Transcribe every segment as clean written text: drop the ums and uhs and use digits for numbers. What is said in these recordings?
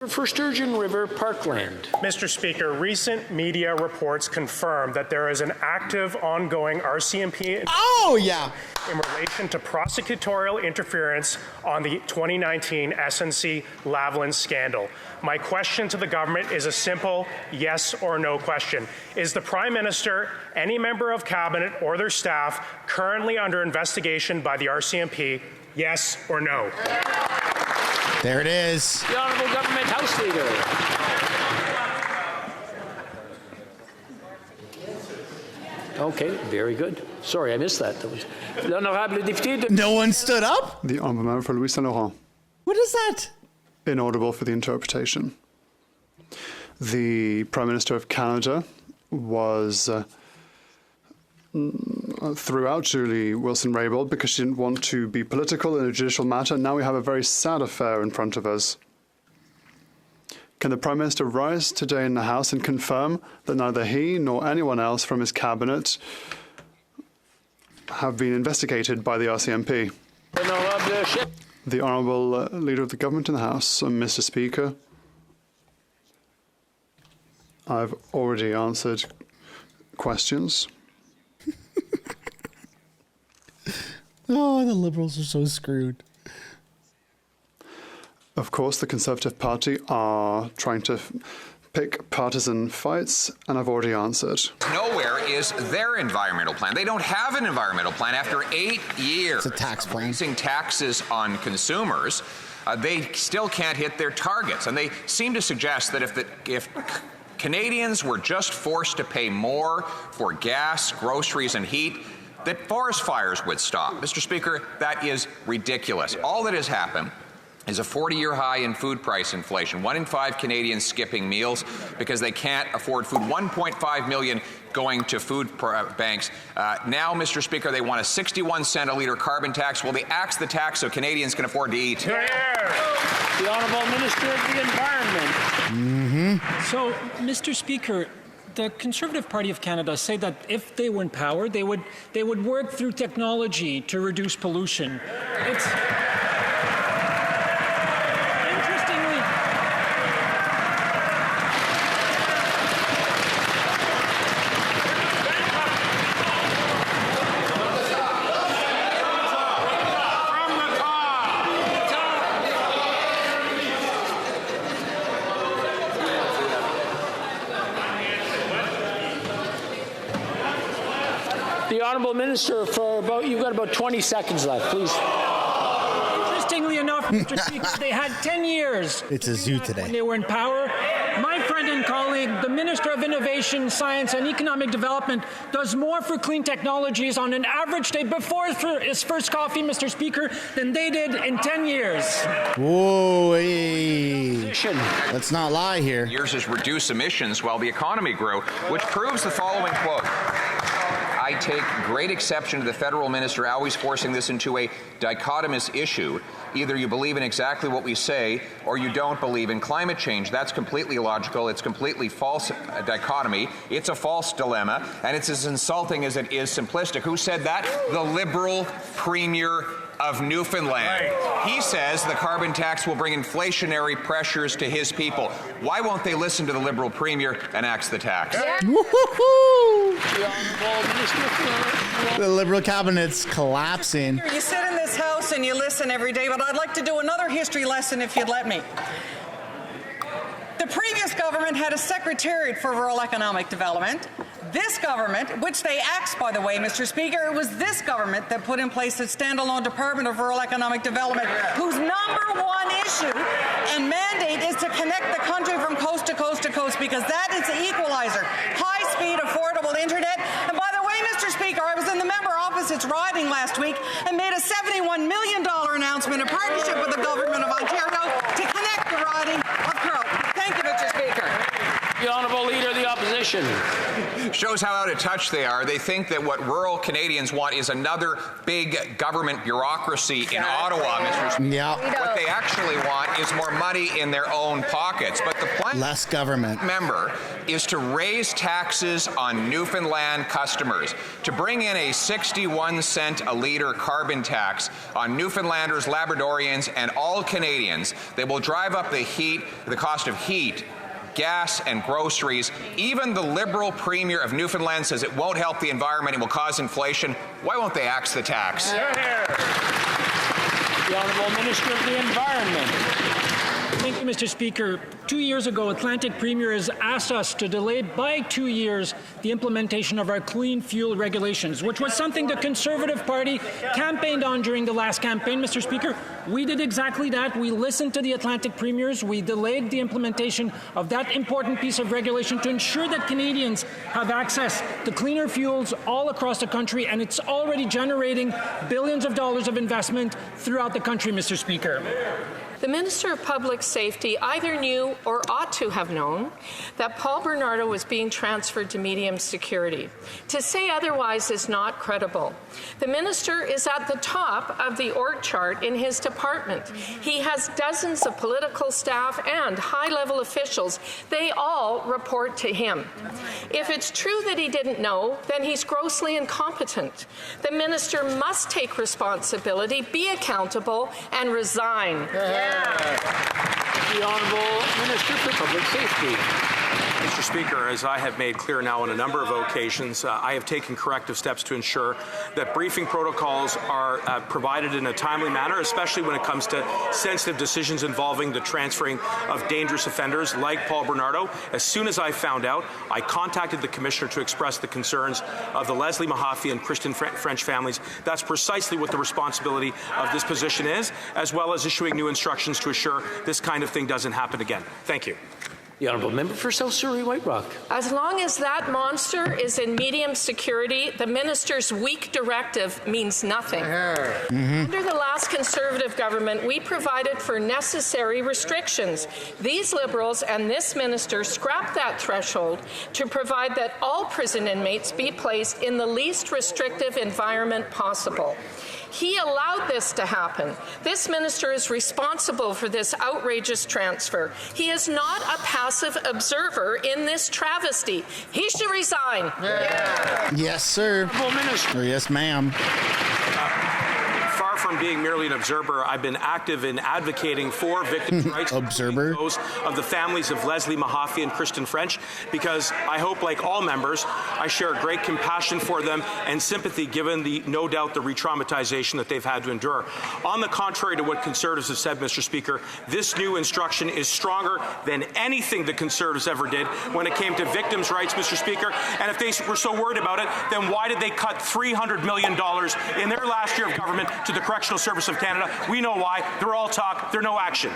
For Sturgeon River Parkland. Mr. Speaker, recent media reports confirm that there is an active, ongoing Rcmp in relation to prosecutorial interference on the 2019 SNC Lavalin scandal. My question to the government is a simple yes or no question. Is the Prime Minister, any member of Cabinet or their staff currently under investigation by the Rcmp? Yes or no? There it is. The Honourable Government House Leader. Okay, very good. Sorry, I missed that. L'honorable député. No one stood up? The Honourable Member for Louis Saint Laurent. What is that? Inaudible for the interpretation. The Prime Minister of Canada was threw out Julie Wilson-Raybould because she didn't want to be political in a judicial matter. Now we have a very sad affair in front of us. Can the Prime Minister rise today in the House and confirm that neither he nor anyone else from his cabinet have been investigated by the Rcmp? The Honourable Leader of the Government in the House, Mr. Speaker. I've already answered questions. Oh, the Liberals are so screwed. Of course, the Conservative Party are trying to pick partisan fights, and I've already answered. Nowhere is their environmental plan. They don't have an environmental plan after 8 years. It's a tax plan. Raising taxes on consumers, they still can't hit their targets. And they seem to suggest that if Canadians were just forced to pay more for gas, groceries, and heat, that forest fires would stop. Mr. Speaker, that is ridiculous. All that has happened is a 40-year high in food price inflation. 1 in 5 Canadians skipping meals because they can't afford food. 1.5 million going to food banks. Now, Mr. Speaker, they want a 61 cent a litre carbon tax. Well, they axe the tax so Canadians can afford to eat. The Honourable Minister of the Environment. So, Mr. Speaker, the Conservative Party of Canada say that if they were in power, they would work through technology to reduce pollution. It's interestingly. The Honourable Minister, you've got about 20 seconds left, please. Interestingly enough, Mr. Speaker, they had 10 years. It's a zoo today. When they were in power. My friend and colleague, the Minister of Innovation, Science and Economic Development, does more for clean technologies on an average day before his first coffee, Mr. Speaker, than they did in 10 years. Whoa, hey. Let's not lie here. Years is reduce emissions while the economy grew, which proves the following quote. I take great exception to the federal minister always forcing this into a dichotomous issue. Either you believe in exactly what we say or you don't believe in climate change. That's completely illogical. It's completely false dichotomy. It's a false dilemma, and it's as insulting as it is simplistic. Who said that? The Liberal Premier of Newfoundland. He says the carbon tax will bring inflationary pressures to his people. Why won't they listen to the Liberal Premier and axe the tax? The Liberal cabinet's collapsing. You sit in this house and you listen every day, but I'd like to do another history lesson if you'd let me. The previous government had a Secretariat for Rural Economic Development. This government, which they axed, by the way, Mr. Speaker, it was this government that put in place a standalone Department of Rural Economic Development, whose #1 issue and mandate is to connect the country from coast to coast to coast, because that is the equalizer. High-speed, affordable internet. And by the way, Mr. Speaker, I was in the member opposite's riding last week and made a $71 million announcement in partnership with the Government of Ontario to connect the riding of Carleton. Thank you, Mr. Speaker. The Honourable Leader of the Opposition. Shows how out of touch they are. They think that what rural Canadians want is another big government bureaucracy in Ottawa, Mr. Speaker. Yeah. What they actually want is more money in their own pockets. But the plan, Less government. member, is to raise taxes on Newfoundland customers, to bring in a 61-cent a litre carbon tax on Newfoundlanders, Labradorians, and all Canadians that will drive up the cost of heat, gas, and groceries. Even the Liberal Premier of Newfoundland says it won't help the environment, it will cause inflation. Why won't they axe the tax? The Honourable Minister of the Environment. Thank you, Mr. Speaker. 2 years ago, Atlantic Premier has asked us to delay by 2 years the implementation of our clean fuel regulations, which was something the Conservative Party campaigned on during the last campaign, Mr. Speaker. We did exactly that. We listened to the Atlantic Premiers. We delayed the implementation of that important piece of regulation to ensure that Canadians have access to cleaner fuels all across the country, and it's already generating billions of dollars of investment throughout the country, Mr. Speaker. The Minister of Public Safety either knew or ought to have known that Paul Bernardo was being transferred to medium security. To say otherwise is not credible. The Minister is at the top of the org chart in his department. He has dozens of political staff and high-level officials. They all report to him. If it's true that he didn't know, then he's grossly incompetent. The Minister must take responsibility, be accountable, and resign. The Honourable Minister for Public Safety. Mr. Speaker, as I have made clear now on a number of occasions, I have taken corrective steps to ensure that briefing protocols are provided in a timely manner, especially when it comes to sensitive decisions involving the transferring of dangerous offenders like Paul Bernardo. As soon as I found out, I contacted the Commissioner to express the concerns of the Leslie Mahaffey and Christian French families. That's precisely what the responsibility of this position is, as well as issuing new instructions to assure this kind of thing doesn't happen again. Thank you. The Honourable Member for South Surrey White Rock. As long as that monster is in medium security, the Minister's weak directive means nothing. Under the last Conservative government, we provided for necessary restrictions. These Liberals and this Minister scrapped that threshold to provide that all prison inmates be placed in the least restrictive environment possible. He allowed this to happen. This minister is responsible for this outrageous transfer. He is not a passive observer in this travesty. He should resign. Yes, sir. Or yes, ma'am. Far from being merely an observer, I've been active in advocating for victims' rights, Observer. those of the families of Leslie Mahaffey and Kristen French, because I hope, like all members, I share great compassion for them and sympathy given the, no doubt, the re-traumatization that they've had to endure. On the contrary to what Conservatives have said, Mr. Speaker, this new instruction is stronger than anything the Conservatives ever did when it came to victims' rights, Mr. Speaker. And if they were so worried about it, then why did they cut $300 million in their last year of government to the Correctional Service of Canada? We know why. They're all talk. They're no action.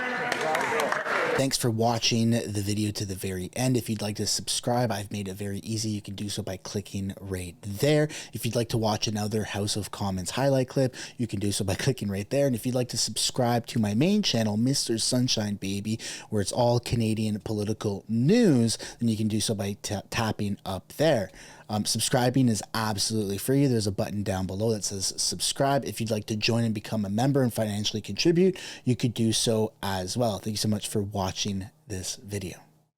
Thanks for watching the video to the very end. If you'd like to subscribe, I've made it very easy. You can do so by clicking right there. If you'd like to watch another House of Commons highlight clip, you can do so by clicking right there. And if you'd like to subscribe to my main channel, Mistersunshinebaby, where it's all Canadian political news, then you can do so by tapping up there. Subscribing is absolutely free. There's a button down below that says subscribe. If you'd like to join and become a member and financially contribute, you could do so as well. Thank you so much for watching this video.